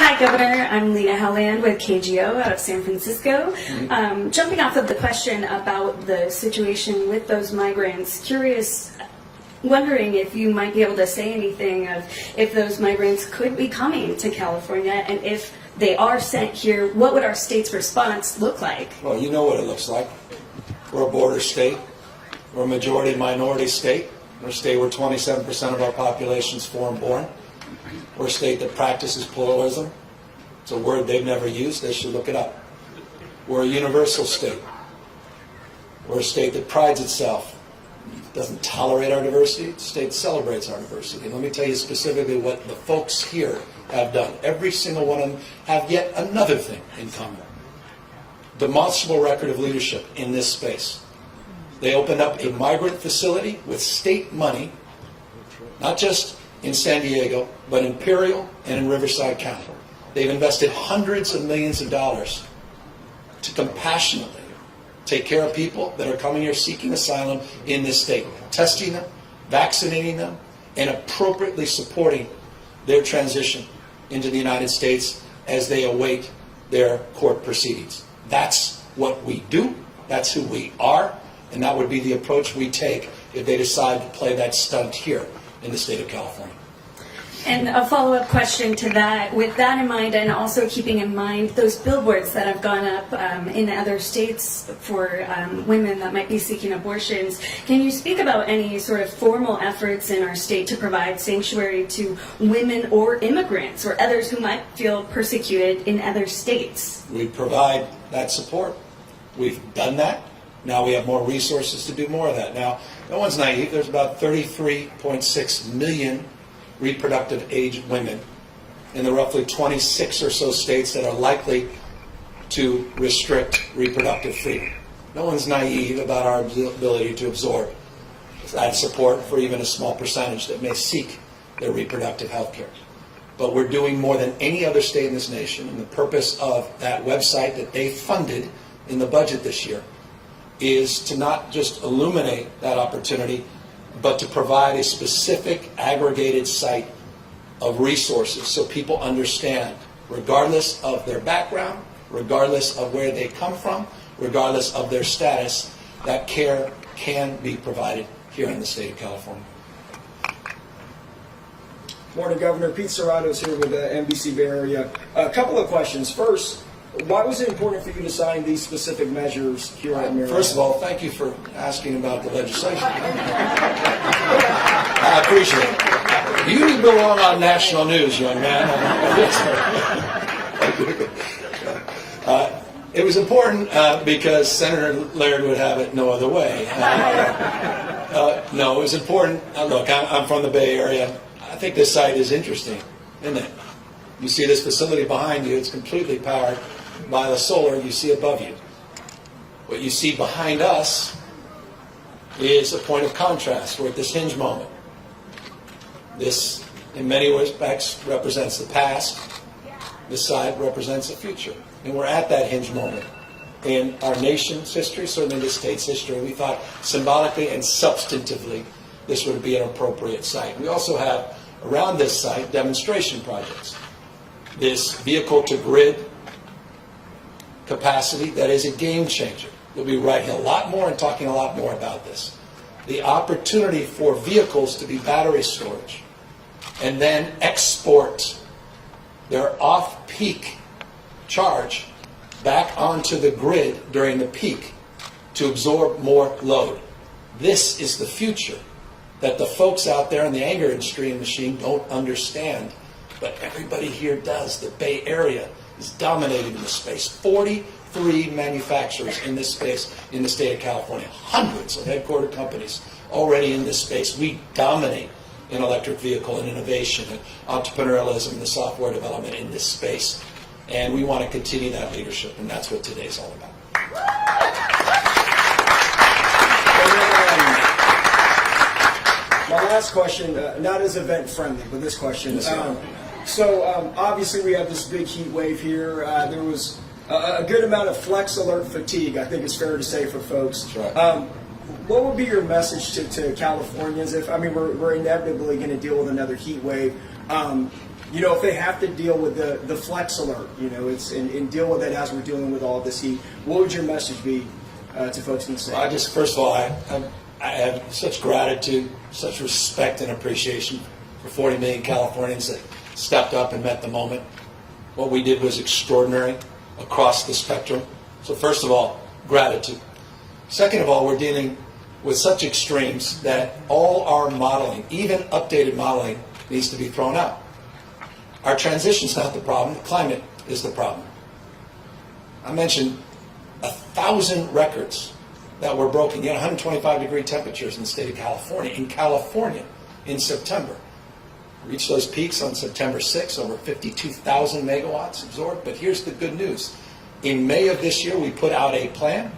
Hi, Governor. I'm Lena Howland with KGO out of San Francisco. Jumping off of the question about the situation with those migrants, wondering if you might be able to say anything of if those migrants could be coming to California, and if they are sent here, what would our state's response look like? Well, you know what it looks like. We're a border state. We're a majority minority state. We're a state where 27% of our population is foreign born. We're a state that practices pluralism. It's a word they've never used. They should look it up. We're a universal state. We're a state that prides itself. It doesn't tolerate our diversity. It's a state that celebrates our diversity. And let me tell you specifically what the folks here have done. Every single one of them have yet another thing in common. Demonstrable record of leadership in this space. They opened up a migrant facility with state money, not just in San Diego, but in Imperial and in Riverside County. They've invested hundreds of millions of dollars to compassionately take care of people that are coming here seeking asylum in this state, testing them, vaccinating them, and appropriately supporting their transition into the United States as they await their court proceedings. That's what we do, that's who we are, and that would be the approach we take if they decide to play that stunt here in the state of California. And a follow-up question to that, with that in mind, and also keeping in mind those billboards that have gone up in other states for women that might be seeking abortions, can you speak about any sort of formal efforts in our state to provide sanctuary to women or immigrants or others who might feel persecuted in other states? We provide that support. We've done that. Now we have more resources to do more of that. Now, no one's naive. There's about 33.6 million reproductive age women in the roughly 26 or so states that are likely to restrict reproductive freedom. No one's naive about our ability to absorb that support for even a small percentage that may seek their reproductive health care. But we're doing more than any other state in this nation, and the purpose of that website that they funded in the budget this year is to not just illuminate that opportunity, but to provide a specific aggregated site of resources so people understand, regardless of their background, regardless of where they come from, regardless of their status, that care can be provided here in the state of California. Morning, Governor. Pete Serrato's here with NBC Bay Area. A couple of questions. First, why was it important for you to sign these specific measures here at Maryland? First of all, thank you for asking about the legislation. I appreciate it. You belong on national news, young man. It was important because Senator Laird would have it no other way. No, it was important. Look, I'm from the Bay Area. I think this site is interesting, isn't it? You see this facility behind you, it's completely powered by the solar you see above you. What you see behind us is a point of contrast. We're at this hinge moment. This, in many respects, represents the past. This side represents the future. And we're at that hinge moment in our nation's history, certainly the state's history. We thought symbolically and substantively this would be an appropriate site. We also have, around this site, demonstration projects. This vehicle-to-grid capacity that is a game changer. We'll be writing a lot more and talking a lot more about this. The opportunity for vehicles to be battery storage and then export their off-peak charge back onto the grid during the peak to absorb more load. This is the future that the folks out there in the anger industry machine don't understand, but everybody here does. The Bay Area is dominating this space. 43 manufacturers in this space in the state of California. Hundreds of headquartered companies already in this space. We dominate in electric vehicle and innovation and entrepreneurialism and the software development in this space. And we want to continue that leadership, and that's what today's all about. My last question, not as event friendly, but this question. Obviously we have this big heat wave here. There was a good amount of flex alert fatigue, I think it's fair to say, for folks. That's right. What would be your message to Californians? We're inevitably going to deal with another heat wave. if they have to deal with the flex alert, and deal with it as we're dealing with all this heat, what would your message be to folks in the state? Well, first of all, I have such gratitude, such respect and appreciation for 40 million Californians that stepped up and met the moment. What we did was extraordinary across the spectrum. So first of all, gratitude. Second of all, we're dealing with such extremes that all our modeling, even updated modeling, needs to be thrown out. Our transition's not the problem, the climate is the problem. I mentioned 1,000 records that were broken. You had 125-degree temperatures in the state of California. In September. Reached those peaks on September 6th, over 52,000 megawatts absorbed. But here's the good news. In May of this year, we put out a plan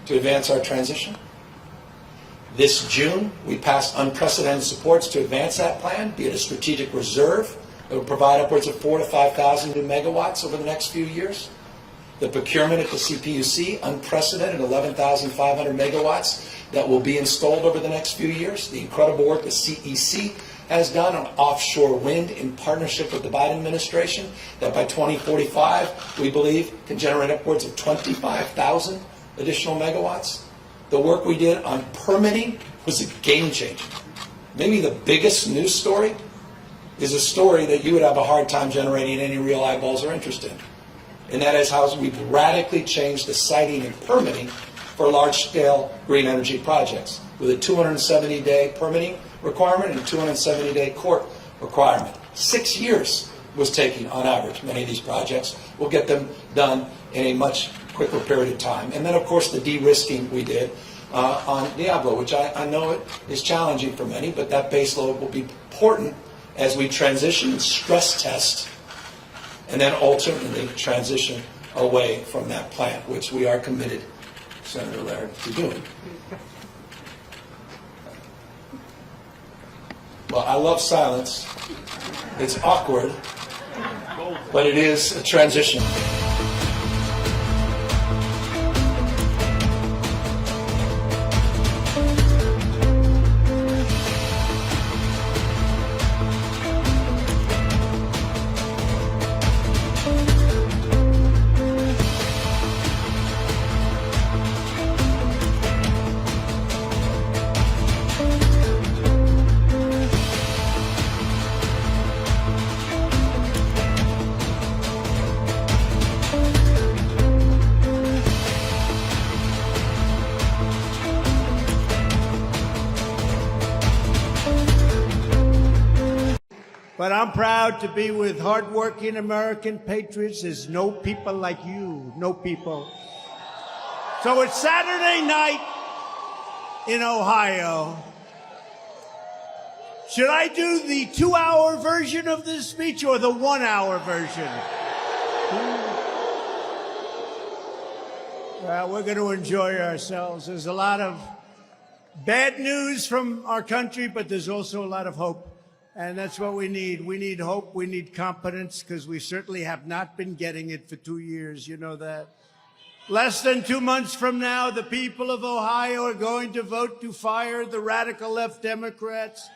to advance our transition. This June, we passed unprecedented supports to advance that plan, be it a strategic reserve that will provide upwards of 4,000 to 5,000 new megawatts over the next few years. The procurement at the CPUC, unprecedented 11,500 megawatts that will be installed over the next few years. The incredible work the CEC has done on offshore wind in partnership with the Biden administration that by 2045, we believe, can generate upwards of 25,000 additional megawatts. The work we did on permitting was a game changer. Maybe the biggest news story is a story that you would have a hard time generating any real eyeballs or interest in. And that is how we've radically changed the siting and permitting for large-scale green energy projects with a 270-day permitting requirement and a 270-day court requirement. 6 years was taking on average. Many of these projects will get them done in a much quicker period of time. And then, of course, the de-risking we did on Diablo, which I know it is challenging for many, but that base load will be important as we transition and stress test and then ultimately transition away from that plant, which we are committed, Senator Laird, to doing. Well, I love silence. It's awkward, but it is a transition. But I'm proud to be with hardworking American patriots. There's no people like you, no people. So it's Saturday night in Ohio. Should I do the 2-hour version of this speech or the 1-hour version? Well, we're going to enjoy ourselves. There's a lot of bad news from our country, but there's also a lot of hope. And that's what we need. We need hope. We need competence, because we certainly have not been getting it for 2 years. You know that. Less than 2 months from now, the people of Ohio are going to vote to fire the radical left Democrats.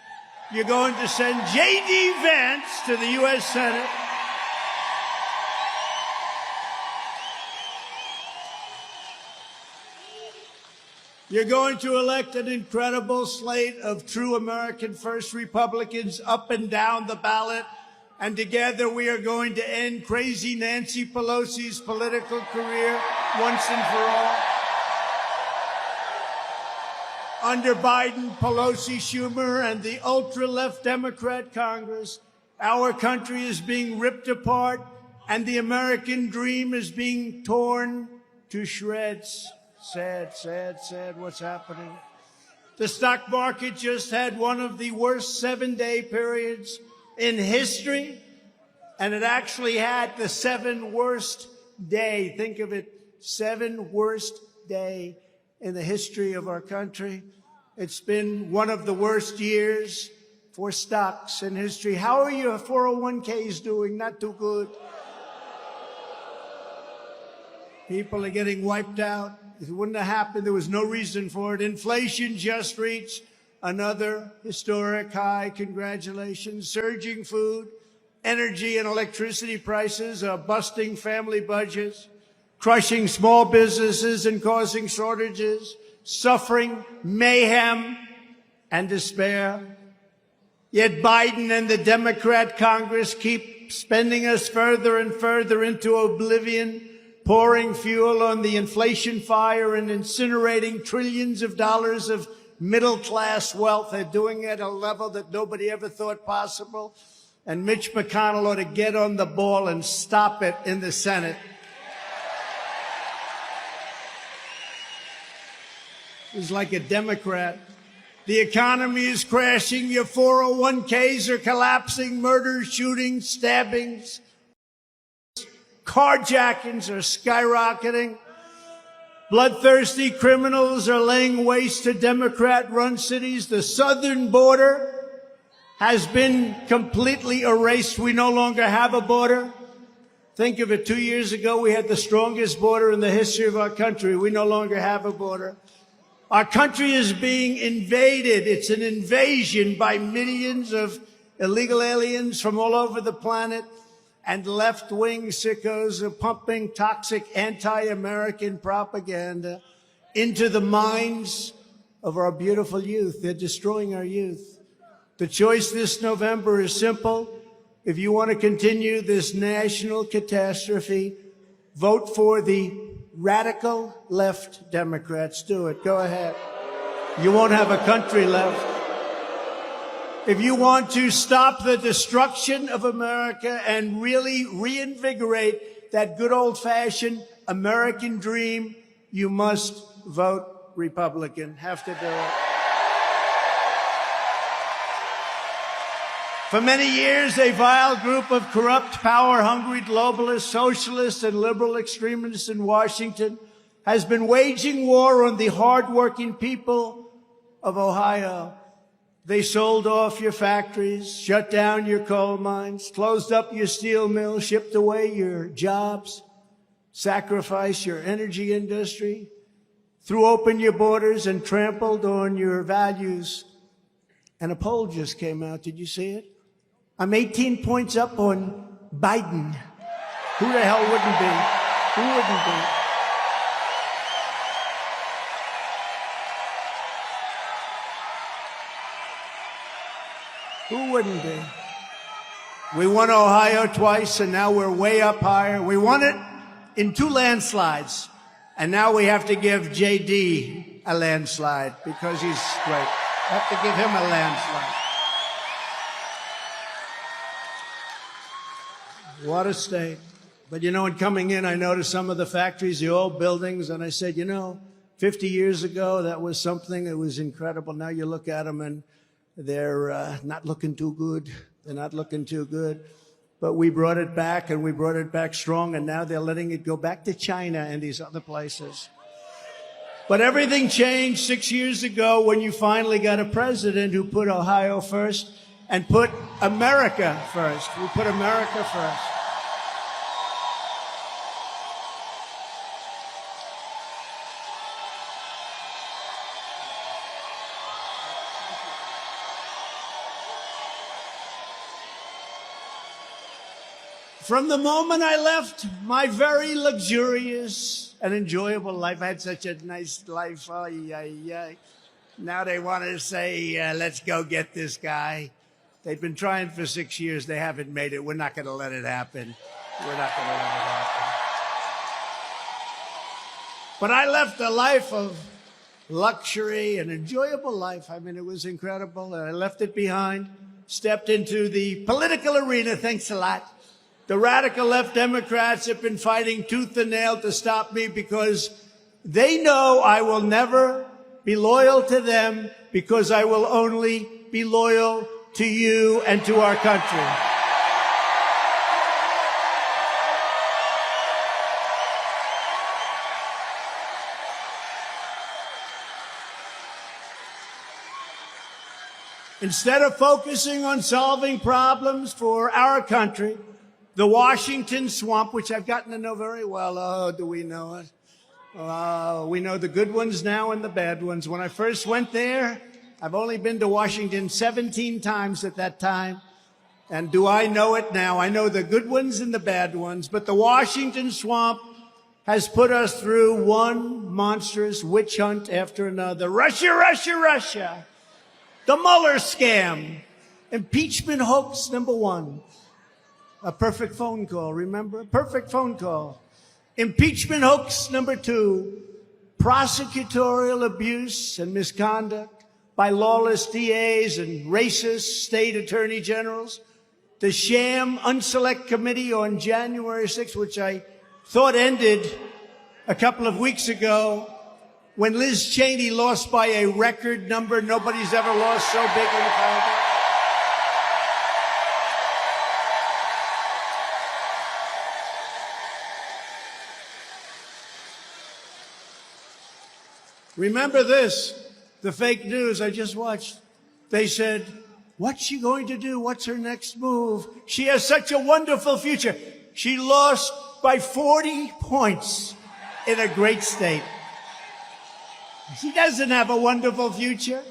You're going to send J.D. Vance to the U.S. Senate. You're going to elect an incredible slate of true American First Republicans up and down the ballot. And together we are going to end crazy Nancy Pelosi's political career once and for all. Under Biden, Pelosi, Schumer, and the ultra-left Democrat Congress, our country is being ripped apart and the American dream is being torn to shreds. Sad, sad, sad what's happening. The stock market just had one of the worst 7-day periods in history, and it actually had the 7th worst day. Think of it, 7th worst day in the history of our country. It's been one of the worst years for stocks in history. How are your 401ks doing? Not too good. People are getting wiped out. It wouldn't have happened. There was no reason for it. Inflation just reached another historic high. Congratulations. Surging food energy and electricity prices are busting family budgets, crushing small businesses and causing shortages, suffering, mayhem, and despair. Yet Biden and the Democrat Congress keep spending us further and further into oblivion, pouring fuel on the inflation fire and incinerating trillions of dollars of middle-class wealth. They're doing it at a level that nobody ever thought possible. And Mitch McConnell ought to get on the ball and stop it in the Senate. He's like a Democrat. The economy is crashing. Your 401ks are collapsing. Murders, shootings, stabbings, carjackings are skyrocketing. Bloodthirsty criminals are laying waste to Democrat-run cities. The southern border has been completely erased. We no longer have a border. Think of it. 2 years ago, we had the strongest border in the history of our country. We no longer have a border. Our country is being invaded. It's an invasion by millions of illegal aliens from all over the planet, and left-wing sickos are pumping toxic anti-American propaganda into the minds of our beautiful youth. They're destroying our youth. The choice this November is simple. If you want to continue this national catastrophe, vote for the radical left Democrats. Do it. Go ahead. You won't have a country left. If you want to stop the destruction of America and really reinvigorate that good old-fashioned American dream, you must vote Republican. Have to do it. For many years, a vile group of corrupt, power-hungry globalists, socialists, and liberal extremists in Washington has been waging war on the hard-working people of Ohio. They sold off your factories, shut down your coal mines, closed up your steel mills, shipped away your jobs, sacrificed your energy industry, threw open your borders, and trampled on your values. And a poll just came out. Did you see it? I'm 18 points up on Biden. Who the hell wouldn't be? Who wouldn't be? Who wouldn't be? We won Ohio twice, and now we're way up higher. We won it in 2 landslides, and now we have to give J.D. a landslide because he's great. Have to give him a landslide. What a state. But, you know, in coming in, I noticed some of the factories, the old buildings, and I said, you know, 50 years ago, that was something that was incredible. Now you look at them, and they're not looking too good. They're not looking too good. But we brought it back, and we brought it back strong, and now they're letting it go back to China and these other places. But everything changed 6 years ago when you finally got a president who put Ohio first and put America first. We put America first. From the moment I left my very luxurious and enjoyable life, I had such a nice life. Now they want to say, let's go get this guy. They've been trying for 6 years. They haven't made it. We're not going to let it happen. We're not going to let it happen. But I left a life of luxury, an enjoyable life. I mean, it was incredible. And I left it behind, stepped into the political arena. Thanks a lot. The radical left Democrats have been fighting tooth and nail to stop me because they know I will never be loyal to them, because I will only be loyal to you and to our country. Instead of focusing on solving problems for our country, the Washington swamp, which I've gotten to know very well, oh, do we know it? We know the good ones now and the bad ones. When I first went there, I've only been to Washington 17 times at that time. And do I know it now? I know the good ones and the bad ones, but the Washington swamp has put us through one monstrous witch hunt after another. Russia, Russia, Russia. The Mueller scam. Impeachment hoax number one. A perfect phone call, remember? A perfect phone call. Impeachment hoax number two. Prosecutorial abuse and misconduct by lawless DAs and racist state attorney generals. The sham unselect committee on January 6th, which I thought ended a couple of weeks ago when Liz Cheney lost by a record number. Nobody's ever lost so big in the Congress. Remember this, the fake news I just watched. They said, what's she going to do? What's her next move? She has such a wonderful future. She lost by 40 points in a great state. She doesn't have a wonderful future.